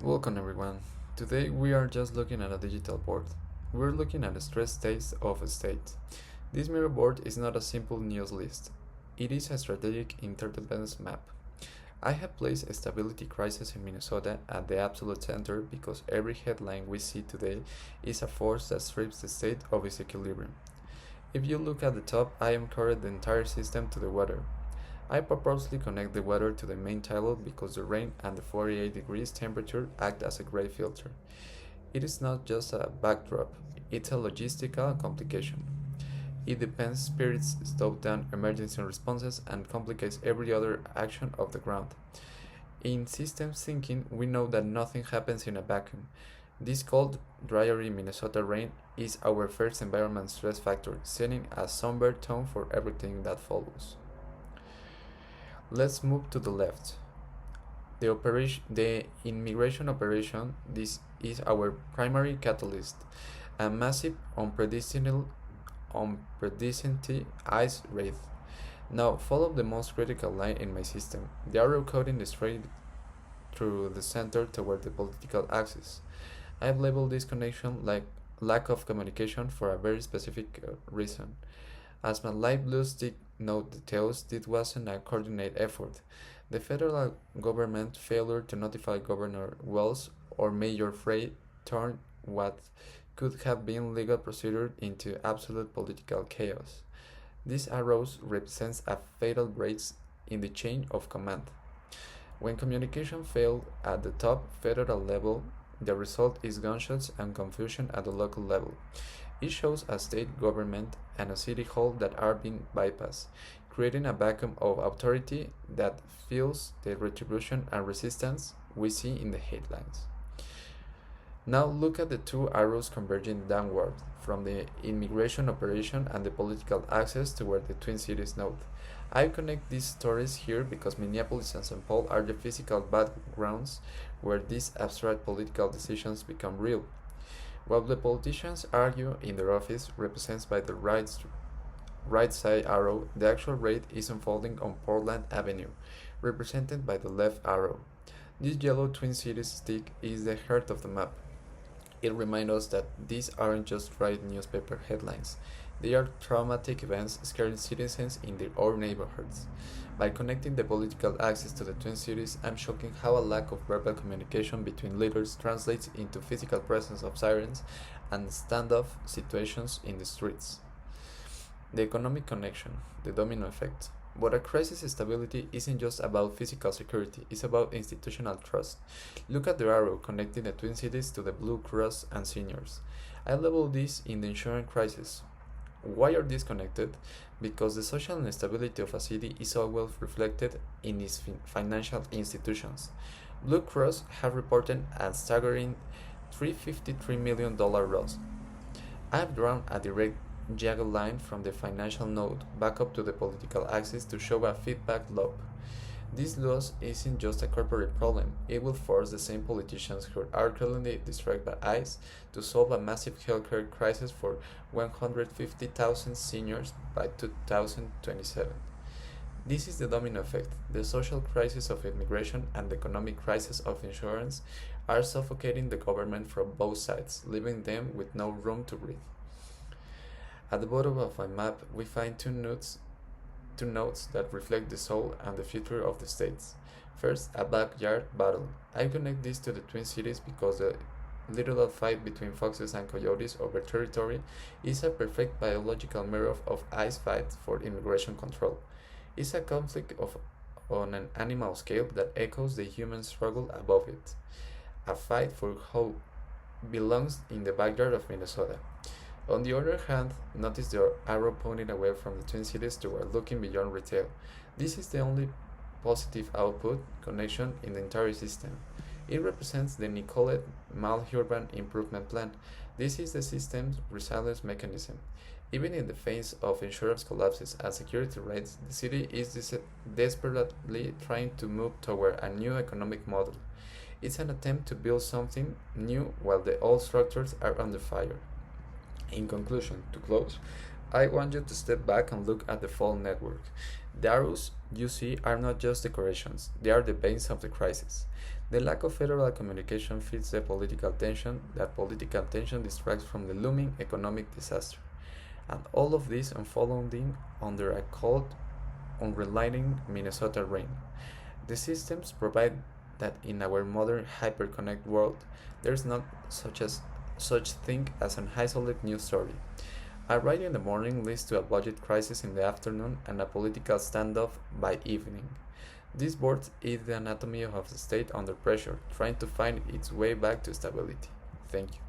Welcome everyone. Today we are just looking at a digital board. We're looking at the stress states of a state. This mirror board is not a simple news list. It is a strategic interdependence map. I have placed a stability crisis in Minnesota at the absolute center because every headline we see today is a force that strips the state of its equilibrium. If you look at the top, I am carried the entire system to the water. I purposely connect the weather to the main title because the rain and the 48 degrees temperature act as a gray filter. It is not just a backdrop, it's a logistical complication. It depends spirits slow down emergency responses and complicates every other action of the ground. In systems thinking, we know that nothing happens in a vacuum. This cold, dreary Minnesota rain is our first environment stress factor, setting a somber tone for everything that follows. Let's move to the left. The immigration operation, this is our primary catalyst, a massive, unprecedented ice wraith. Now follow the most critical line in my system, the arrow coding the straight through the center toward the political axis. I've labeled this connection like lack of communication for a very specific reason. As my light blue stick note details, this wasn't a coordinated effort. The federal government failure to notify Governor Wells or Mayor Frey turned what could have been legal procedure into absolute political chaos. This arrows represents a fatal break in the chain of command. When communication failed at the top federal level, the result is gunshots and confusion at the local level. It shows a state government and a city hall that are being bypassed, creating a vacuum of authority that fuels the retribution and resistance we see in the headlines. Now look at the two arrows converging downward from the immigration operation and the political access toward the Twin Cities node. I connect these stories here because Minneapolis and St. Paul are the physical battlegrounds where these abstract political decisions become real. What the politicians argue in their office represents by the right side arrow, the actual rate is unfolding on Portland Avenue, represented by the left arrow. This yellow Twin Cities stick is the heart of the map. It reminds us that these aren't just right newspaper headlines. They are traumatic events scaring citizens in their own neighborhoods. By connecting the political axis to the Twin Cities, I'm showing how a lack of verbal communication between leaders translates into physical presence of sirens and standoff situations in the streets. The economic connection, the domino effect. But a crisis stability isn't just about physical security, it's about institutional trust. Look at the arrow connecting the Twin Cities to the Blue Cross and seniors. I label this in the insurance crisis. Why are these connected? Because the social instability of a city is always reflected in its financial institutions. Blue Cross have reported a staggering $353 million loss. I have drawn a direct jagged line from the financial node back up to the political axis to show a feedback loop. This loss isn't just a corporate problem, it will force the same politicians who are currently distracted by ICE to solve a massive healthcare crisis for 150,000 seniors by 2027. This is the domino effect. The social crisis of immigration and the economic crisis of insurance are suffocating the government from both sides, leaving them with no room to breathe. At the bottom of my map, we find two notes that reflect the soul and the future of the states. First, a backyard battle. I connect this to the Twin Cities because the literal fight between foxes and coyotes over territory is a perfect biological mirror of ICE fight for immigration control. It's a conflict on an animal scale that echoes the human struggle above it. A fight for who belongs in the backyard of Minnesota. On the other hand, notice the arrow pointing away from the Twin Cities toward looking beyond retail. This is the only positive output connection in the entire system. It represents the Nicollet Malhurban Improvement Plan. This is the system's resilience mechanism. Even in the face of insurance collapses and security rates, the city is desperately trying to move toward a new economic model. It's an attempt to build something new while the old structures are under fire. In conclusion, to close, I want you to step back and look at the full network. The arrows you see are not just decorations, they are the veins of the crisis. The lack of federal communication feeds the political tension, that political tension distracts from the looming economic disaster, and all of this unfolding under a cold, unrelenting Minnesota rain. The systems provide that in our modern hyperconnected world, there is not such thing as an isolated news story. A riot in the morning leads to a budget crisis in the afternoon and a political standoff by evening. These boards eat the anatomy of the state under pressure, trying to find its way back to stability. Thank you.